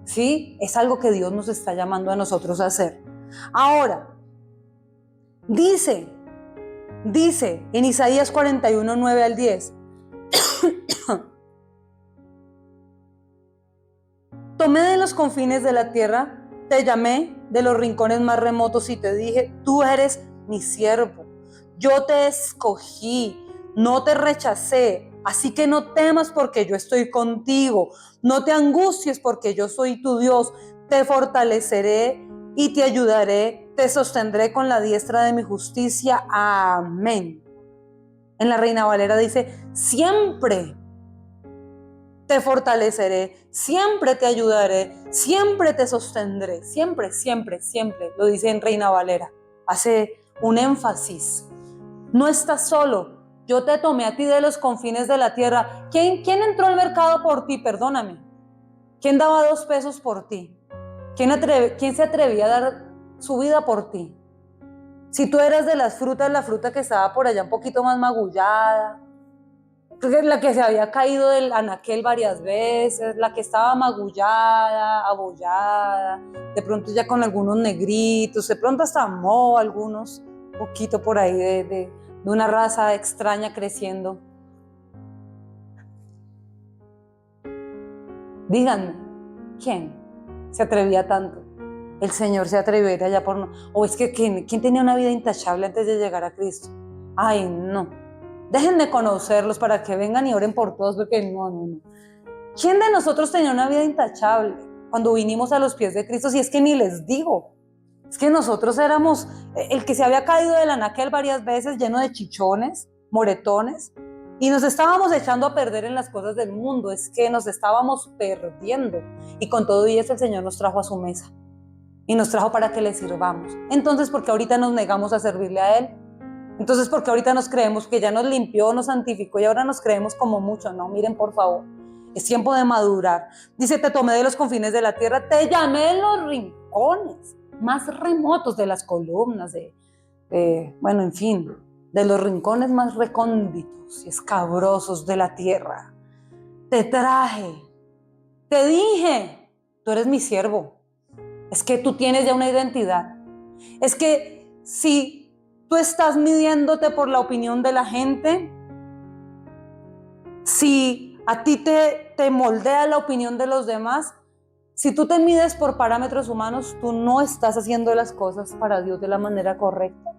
¿sí? Es algo que Dios nos está llamando a nosotros a hacer. Ahora, dice en Isaías 41, 9 al 10, tomé de los confines de la tierra, te llamé de los rincones más remotos y te dije, tú eres mi siervo, yo te escogí, no te rechacé. Así que no temas porque yo estoy contigo, no te angusties porque yo soy tu Dios, te fortaleceré y te ayudaré, te sostendré con la diestra de mi justicia. Amén. En la Reina Valera dice, siempre te fortaleceré, siempre te ayudaré, siempre te sostendré, siempre, lo dice en Reina Valera, hace un énfasis. No estás solo. Yo te tomé a ti de los confines de la tierra. ¿Quién entró al mercado por ti? Perdóname. ¿Quién daba 2 pesos por ti? ¿Quién se atrevía a dar su vida por ti? Si tú eras de las frutas, la fruta que estaba por allá un poquito más magullada, la que se había caído del anaquel varias veces, la que estaba magullada, abollada, de pronto ya con algunos negritos, de pronto hasta mo algunos, poquito por ahí de una raza extraña creciendo. Díganme, ¿quién se atrevía tanto? El Señor se atrevió a ir allá por no. O es que ¿quién tenía una vida intachable antes de llegar a Cristo? Ay, no. Dejen de conocerlos para que vengan y oren por todos, porque no. ¿Quién de nosotros tenía una vida intachable cuando vinimos a los pies de Cristo? Si es que ni les digo. Es que nosotros éramos el que se había caído del anaquel varias veces, lleno de chichones, moretones, y nos estábamos echando a perder en las cosas del mundo. Es que nos estábamos perdiendo. Y con todo y eso el Señor nos trajo a su mesa. Y nos trajo para que le sirvamos. Entonces, ¿por qué ahorita nos negamos a servirle a Él? Entonces, ¿por qué ahorita nos creemos que ya nos limpió, nos santificó y ahora nos creemos como mucho? No, miren, por favor, es tiempo de madurar. Dice, te tomé de los confines de la tierra, te llamé en los rincones más remotos de las columnas, bueno, en fin, de los rincones más recónditos y escabrosos de la tierra. Te traje, te dije, tú eres mi siervo. Es que tú tienes ya una identidad. Es que si tú estás midiéndote por la opinión de la gente, si a ti te moldea la opinión de los demás, si tú te mides por parámetros humanos, tú no estás haciendo las cosas para Dios de la manera correcta.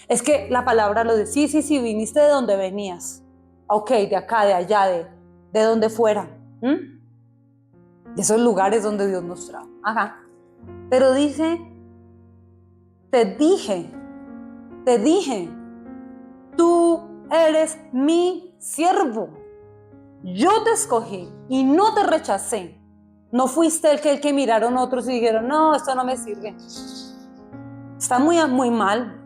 Es que la palabra lo dice, sí, viniste de donde venías. Ok, de acá, de allá, de donde fuera. De esos lugares donde Dios nos trajo. Ajá. Pero dice, te dije, tú eres mi siervo. Yo te escogí y no te rechacé. No fuiste el que miraron otros y dijeron, no, esto no me sirve. Está muy mal.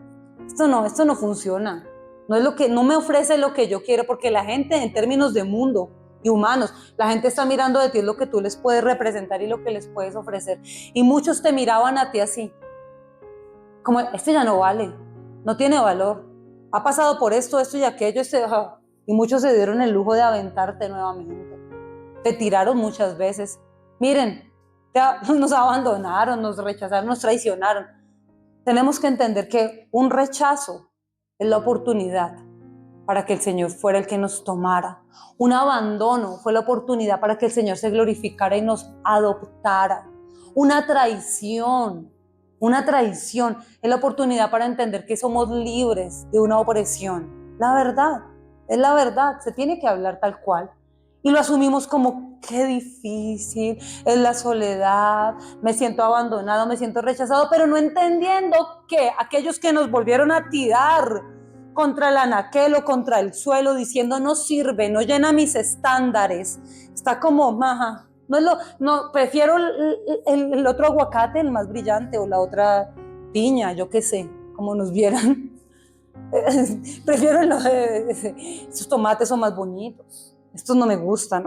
Esto no funciona. No me ofrece lo que yo quiero, porque la gente en términos de mundo y humanos, la gente está mirando de ti lo que tú les puedes representar y lo que les puedes ofrecer. Y muchos te miraban a ti así, como este ya no vale, no tiene valor, ha pasado por esto y aquello, y muchos se dieron el lujo de aventarte nuevamente, te tiraron muchas veces. Miren, nos abandonaron, nos rechazaron, nos traicionaron. Tenemos que entender que un rechazo es la oportunidad para que el Señor fuera el que nos tomara. Un abandono fue la oportunidad para que el Señor se glorificara y nos adoptara. Una traición es la oportunidad para entender que somos libres de una opresión. La verdad, es la verdad, se tiene que hablar tal cual. Y lo asumimos como, qué difícil, es la soledad, me siento abandonado, me siento rechazado, pero no entendiendo que aquellos que nos volvieron a tirar contra el anaquel o contra el suelo, diciendo no sirve, no llena mis estándares, está como, prefiero el otro aguacate, el más brillante, o la otra piña, yo qué sé, como nos vieran. Prefiero esos tomates son más bonitos. Estos no me gustan.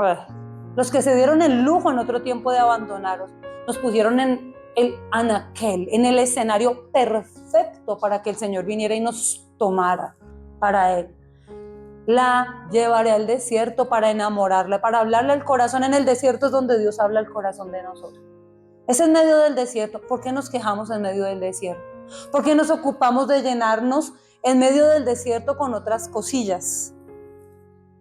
Los que se dieron el lujo en otro tiempo de abandonaros, nos pusieron en el anaquel, en el escenario perfecto para que el Señor viniera y nos tomara para Él. La llevaré al desierto para enamorarle, para hablarle al corazón. En el desierto es donde Dios habla al corazón de nosotros. Es en medio del desierto. ¿Por qué nos quejamos en medio del desierto? ¿Por qué nos ocupamos de llenarnos en medio del desierto con otras cosillas?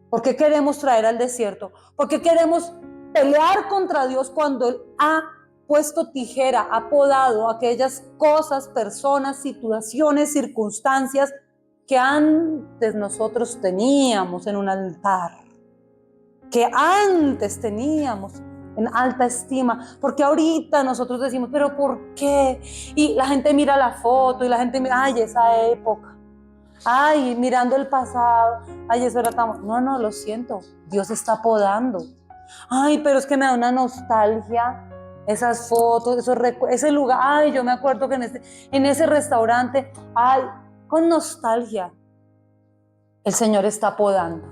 ¿Por qué queremos traer al desierto? ¿Por qué queremos pelear contra Dios cuando Él ha puesto tijera, ha podado aquellas cosas, personas, situaciones, circunstancias que antes nosotros teníamos en un altar, que antes teníamos en alta estima? Porque ahorita nosotros decimos, ¿pero por qué? Y la gente mira la foto y la gente mira, ay, esa época. Ay, mirando el pasado, ay, eso era tan... No, lo siento, Dios está podando. Ay, pero es que me da una nostalgia esas fotos, ese lugar. Ay, yo me acuerdo que en ese restaurante, ay, con nostalgia. El Señor está podando.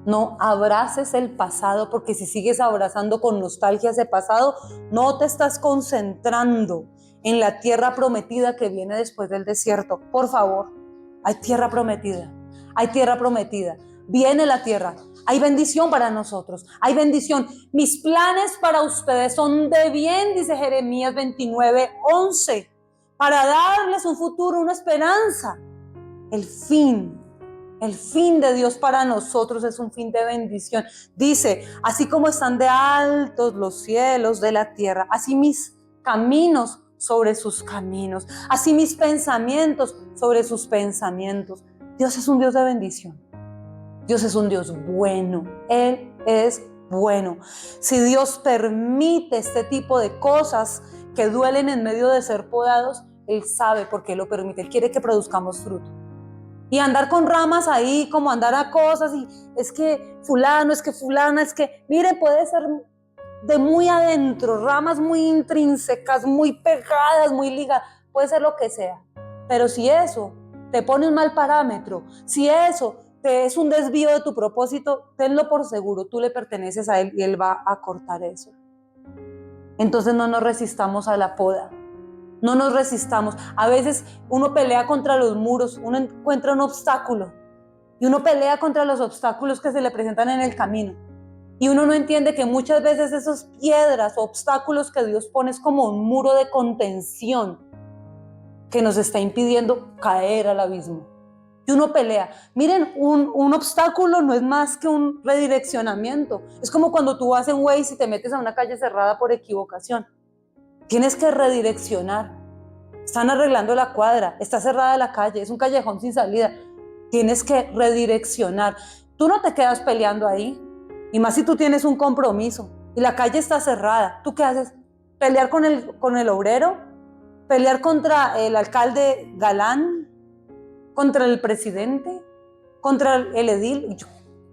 No abraces el pasado, porque si sigues abrazando con nostalgia ese pasado, no te estás concentrando en la tierra prometida que viene después del desierto. Por favor. Hay tierra prometida, viene la tierra. Hay bendición para nosotros, hay bendición. Mis planes para ustedes son de bien, dice Jeremías 29:11, para darles un futuro, una esperanza. El fin de Dios para nosotros es un fin de bendición. Dice, así como están de altos los cielos de la tierra, así mis caminos sobre sus caminos, así mis pensamientos sobre sus pensamientos. Dios es un Dios de bendición. Dios es un Dios bueno. Él es bueno. Si Dios permite este tipo de cosas que duelen en medio de ser podados, Él sabe por qué lo permite. Él quiere que produzcamos fruto. Y andar con ramas ahí, como andar a cosas, y es que fulano, es que fulana, es que, mire, puede ser de muy adentro, ramas muy intrínsecas, muy pegadas, muy ligadas, puede ser lo que sea. Pero si eso te pone un mal parámetro, si eso te es un desvío de tu propósito, tenlo por seguro, tú le perteneces a Él y Él va a cortar eso. Entonces no nos resistamos a la poda. No nos resistamos. A veces uno pelea contra los muros, uno encuentra un obstáculo y uno pelea contra los obstáculos que se le presentan en el camino. Y uno no entiende que muchas veces esas piedras o obstáculos que Dios pone es como un muro de contención que nos está impidiendo caer al abismo. Y uno pelea. Miren, un obstáculo no es más que un redireccionamiento. Es como cuando tú vas en Waze y te metes a una calle cerrada por equivocación. Tienes que redireccionar. Están arreglando la cuadra, está cerrada la calle, es un callejón sin salida. Tienes que redireccionar. Tú no te quedas peleando ahí. Y más si tú tienes un compromiso y la calle está cerrada. ¿Tú qué haces? ¿Pelear con el obrero? ¿Pelear contra el alcalde Galán? ¿Contra el presidente? ¿Contra el edil?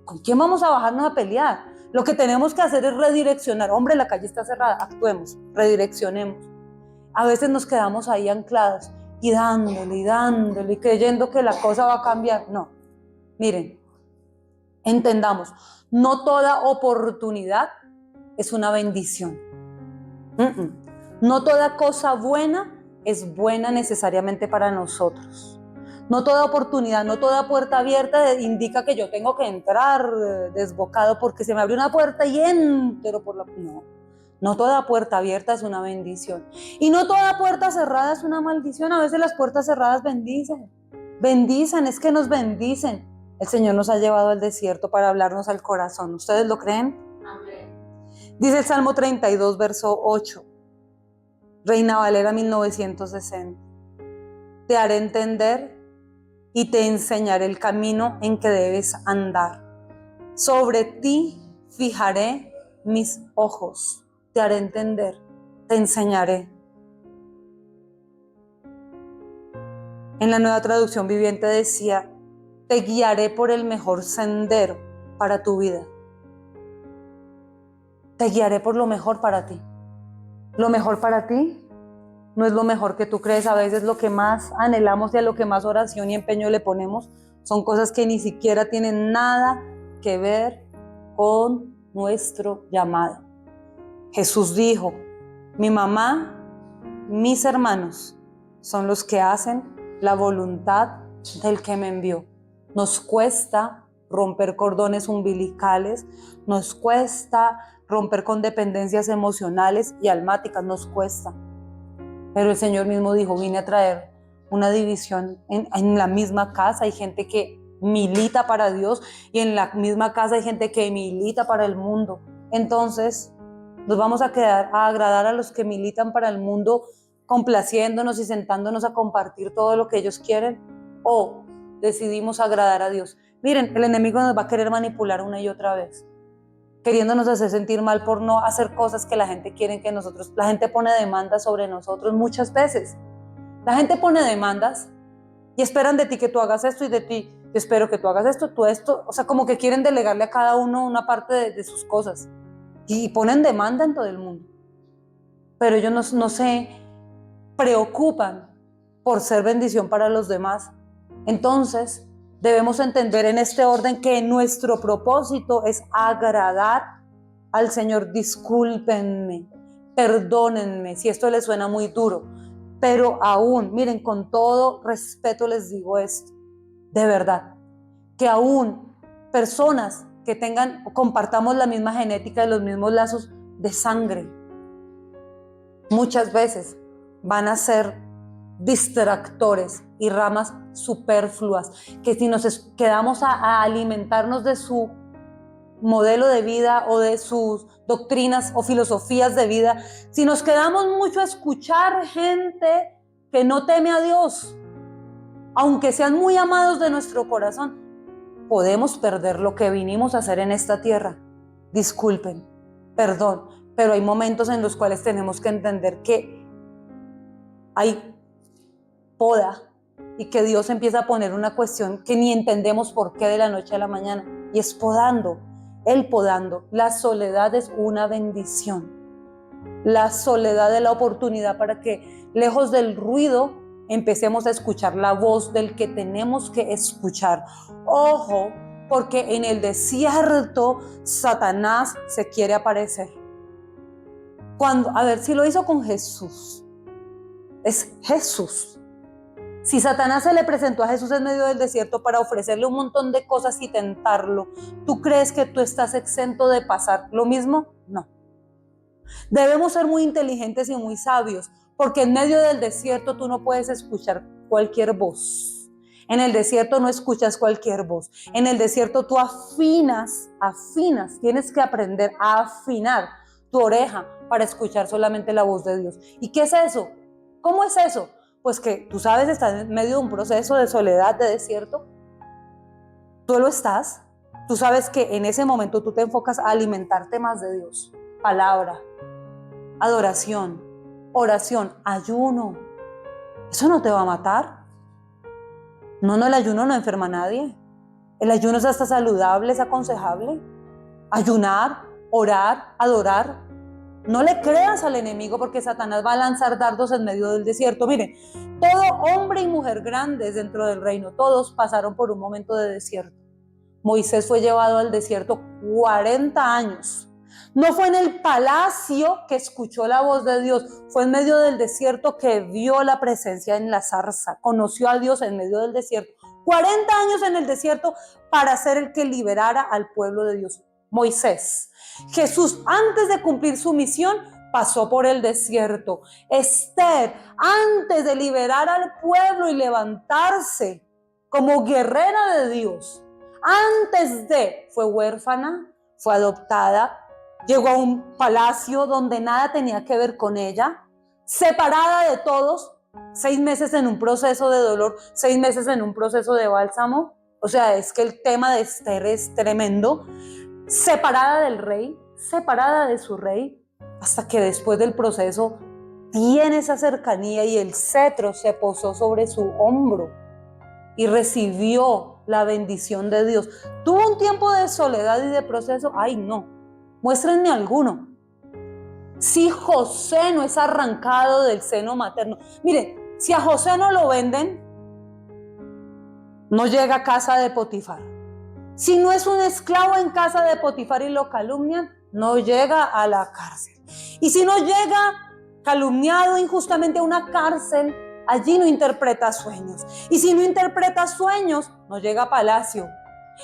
¿Con quién vamos a bajarnos a pelear? Lo que tenemos que hacer es redireccionar. Hombre, la calle está cerrada, actuemos, redireccionemos. A veces nos quedamos ahí anclados y dándole y creyendo que la cosa va a cambiar. No, miren, entendamos, no toda oportunidad es una bendición. No toda cosa buena es buena necesariamente para nosotros. No toda oportunidad, no toda puerta abierta indica que yo tengo que entrar desbocado porque se me abrió una puerta y entro por la... No toda puerta abierta es una bendición. Y no toda puerta cerrada es una maldición. A veces las puertas cerradas bendicen. Bendicen, es que nos bendicen. El Señor nos ha llevado al desierto para hablarnos al corazón. ¿Ustedes lo creen? Amén. Dice el Salmo 32, verso 8. Reina Valera 1960. Te haré entender y te enseñaré el camino en que debes andar. Sobre ti fijaré mis ojos. Te haré entender, te enseñaré. En la Nueva Traducción Viviente decía, te guiaré por el mejor sendero para tu vida. Te guiaré por lo mejor para ti. Lo mejor para ti no es lo mejor que tú crees. A veces lo que más anhelamos y a lo que más oración y empeño le ponemos son cosas que ni siquiera tienen nada que ver con nuestro llamado. Jesús dijo, mi mamá, mis hermanos son los que hacen la voluntad del que me envió. Nos cuesta romper cordones umbilicales, nos cuesta romper con dependencias emocionales y almáticas, nos cuesta. Pero el Señor mismo dijo, vine a traer una división en la misma casa. Hay gente que milita para Dios y en la misma casa hay gente que milita para el mundo. Entonces, nos vamos a quedar a agradar a los que militan para el mundo, complaciéndonos y sentándonos a compartir todo lo que ellos quieren, o decidimos agradar a Dios. Miren, el enemigo nos va a querer manipular una y otra vez, queriéndonos hacer sentir mal por no hacer cosas que la gente quiere que nosotros. La gente pone demandas sobre nosotros muchas veces. La gente pone demandas y esperan de ti que tú hagas esto y de ti, yo espero que tú hagas esto, tú esto. O sea, como que quieren delegarle a cada uno una parte de sus cosas. Y ponen demanda en todo el mundo. Pero ellos no se preocupan por ser bendición para los demás. Entonces, debemos entender en este orden que nuestro propósito es agradar al Señor. Discúlpenme, perdónenme si esto les suena muy duro, pero aún, miren, con todo respeto les digo esto, de verdad, que aún personas que tengan o compartamos la misma genética y los mismos lazos de sangre. Muchas veces van a ser distractores y ramas superfluas, que si nos quedamos a alimentarnos de su modelo de vida o de sus doctrinas o filosofías de vida, si nos quedamos mucho a escuchar gente que no teme a Dios, aunque sean muy amados de nuestro corazón, podemos perder lo que vinimos a hacer en esta tierra. Disculpen, perdón, pero hay momentos en los cuales tenemos que entender que hay poda y que Dios empieza a poner una cuestión que ni entendemos por qué de la noche a la mañana, y es podando. Él podando. La soledad es una bendición. La soledad es la oportunidad para que, lejos del ruido, empecemos a escuchar la voz del que tenemos que escuchar. Ojo, porque en el desierto Satanás se quiere aparecer. A ver, si lo hizo con Jesús, es Jesús. Si Satanás se le presentó a Jesús en medio del desierto para ofrecerle un montón de cosas y tentarlo, ¿tú crees que tú estás exento de pasar lo mismo? No. Debemos ser muy inteligentes y muy sabios, porque en medio del desierto tú no puedes escuchar cualquier voz. En el desierto no escuchas cualquier voz. En el desierto tú afinas, tienes que aprender a afinar tu oreja para escuchar solamente la voz de Dios. ¿Y qué es eso? ¿Cómo es eso? Pues que tú sabes, estás en medio de un proceso de soledad, de desierto. Tú lo estás. Tú sabes que en ese momento tú te enfocas a alimentarte más de Dios. Palabra, adoración, oración, ayuno. ¿Eso no te va a matar? No, el ayuno no enferma a nadie. El ayuno es hasta saludable, es aconsejable. Ayunar, orar, adorar. No le creas al enemigo, porque Satanás va a lanzar dardos en medio del desierto. Miren, todo hombre y mujer grandes dentro del reino, todos pasaron por un momento de desierto. Moisés fue llevado al desierto 40 años. No fue en el palacio que escuchó la voz de Dios, fue en medio del desierto que vio la presencia en la zarza, conoció a Dios en medio del desierto. 40 años en el desierto para ser el que liberara al pueblo de Dios. Moisés. Jesús, antes de cumplir su misión, pasó por el desierto. Esther, antes de liberar al pueblo y levantarse como guerrera de Dios, fue huérfana, fue adoptada, llegó a un palacio donde nada tenía que ver con ella, separada de todos, 6 meses en un proceso de dolor, 6 meses en un proceso de bálsamo. O sea, es que el tema de Esther es tremendo. Separada del rey, separada de su rey, hasta que después del proceso tiene esa cercanía y el cetro se posó sobre su hombro y recibió la bendición de Dios. Tuvo un tiempo de soledad y de proceso. Ay, no, muéstrenme alguno. Si José no es arrancado del seno materno. Miren, si a José no lo venden, no llega a casa de Potifar. Si no es un esclavo en casa de Potifar y lo calumnian, no llega a la cárcel. Y si no llega calumniado injustamente a una cárcel, allí no interpreta sueños. Y si no interpreta sueños, no llega a palacio.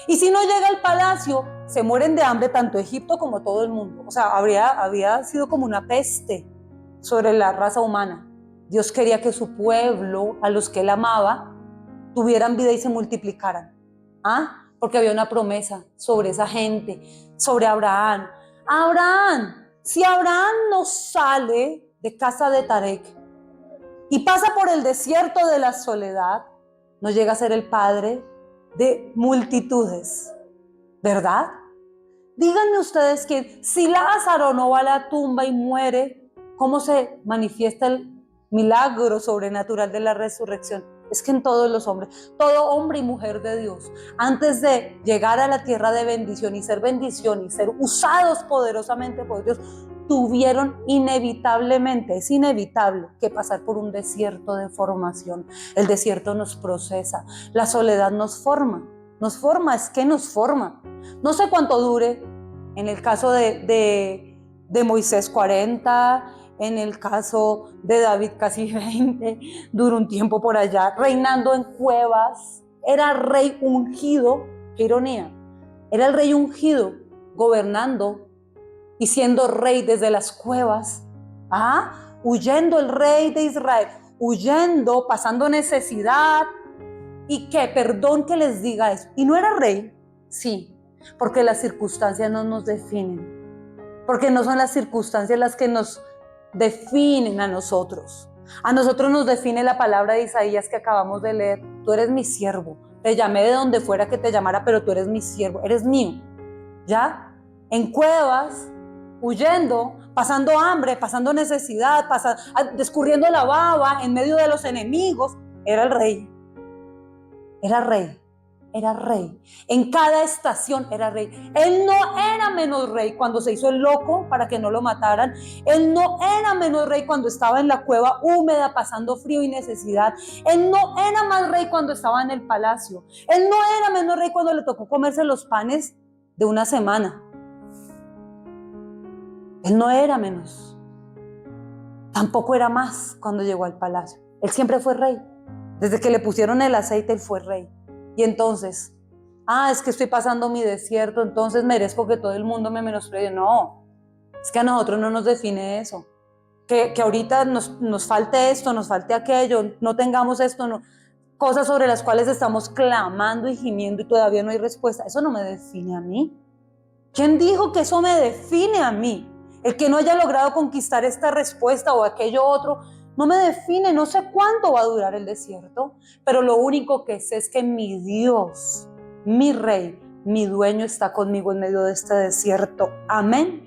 Y si no llega al palacio, se mueren de hambre tanto Egipto como todo el mundo. O sea, había sido como una peste sobre la raza humana. Dios quería que su pueblo, a los que él amaba, tuvieran vida y se multiplicaran. Porque había una promesa sobre esa gente, sobre Abraham. Si Abraham no sale de casa de Tarek y pasa por el desierto de la soledad, no llega a ser el padre de multitudes, ¿verdad? Díganme ustedes que si Lázaro no va a la tumba y muere, ¿cómo se manifiesta el milagro sobrenatural de la resurrección? Es que en todos los hombres, todo hombre y mujer de Dios, antes de llegar a la tierra de bendición y ser usados poderosamente por Dios, tuvieron inevitablemente, es inevitable que pasar por un desierto de formación. El desierto nos procesa, la soledad nos forma, es que nos forma. No sé cuánto dure, en el caso de Moisés 40, en el caso de David casi 20, duró un tiempo por allá, reinando en cuevas, era rey ungido, qué ironía, Era el rey ungido, gobernando y siendo rey desde las cuevas. Huyendo el rey de Israel, huyendo, pasando necesidad. Y que, perdón que les diga eso, y no era rey, sí, porque las circunstancias no nos definen, porque no son las circunstancias las que nos definen a nosotros. A nosotros nos define la palabra de Isaías que acabamos de leer: tú eres mi siervo, te llamé de donde fuera que te llamara, pero tú eres mi siervo, eres mío. ¿Ya? En cuevas, huyendo, pasando hambre, pasando necesidad, descurriendo la baba en medio de los enemigos, era el rey. Era rey, era rey. En cada estación era rey. Él no era menos rey cuando se hizo el loco para que no lo mataran. Él no era menos rey cuando estaba en la cueva húmeda pasando frío y necesidad. Él no era más rey cuando estaba en el palacio. Él no era menos rey cuando le tocó comerse los panes de una semana. Él no era menos. Tampoco era más cuando llegó al palacio. Él siempre fue rey. Desde que le pusieron el aceite, él fue rey. Y entonces, es que estoy pasando mi desierto, entonces merezco que todo el mundo me menosprecie. No, es que a nosotros no nos define eso. Que ahorita nos falte esto, nos falte aquello, no tengamos esto, no. Cosas sobre las cuales estamos clamando y gimiendo y todavía no hay respuesta. Eso no me define a mí. ¿Quién dijo que eso me define a mí? El que no haya logrado conquistar esta respuesta o aquello otro, no me define. No sé cuánto va a durar el desierto, pero lo único que sé es que mi Dios, mi Rey, mi dueño está conmigo en medio de este desierto. Amén.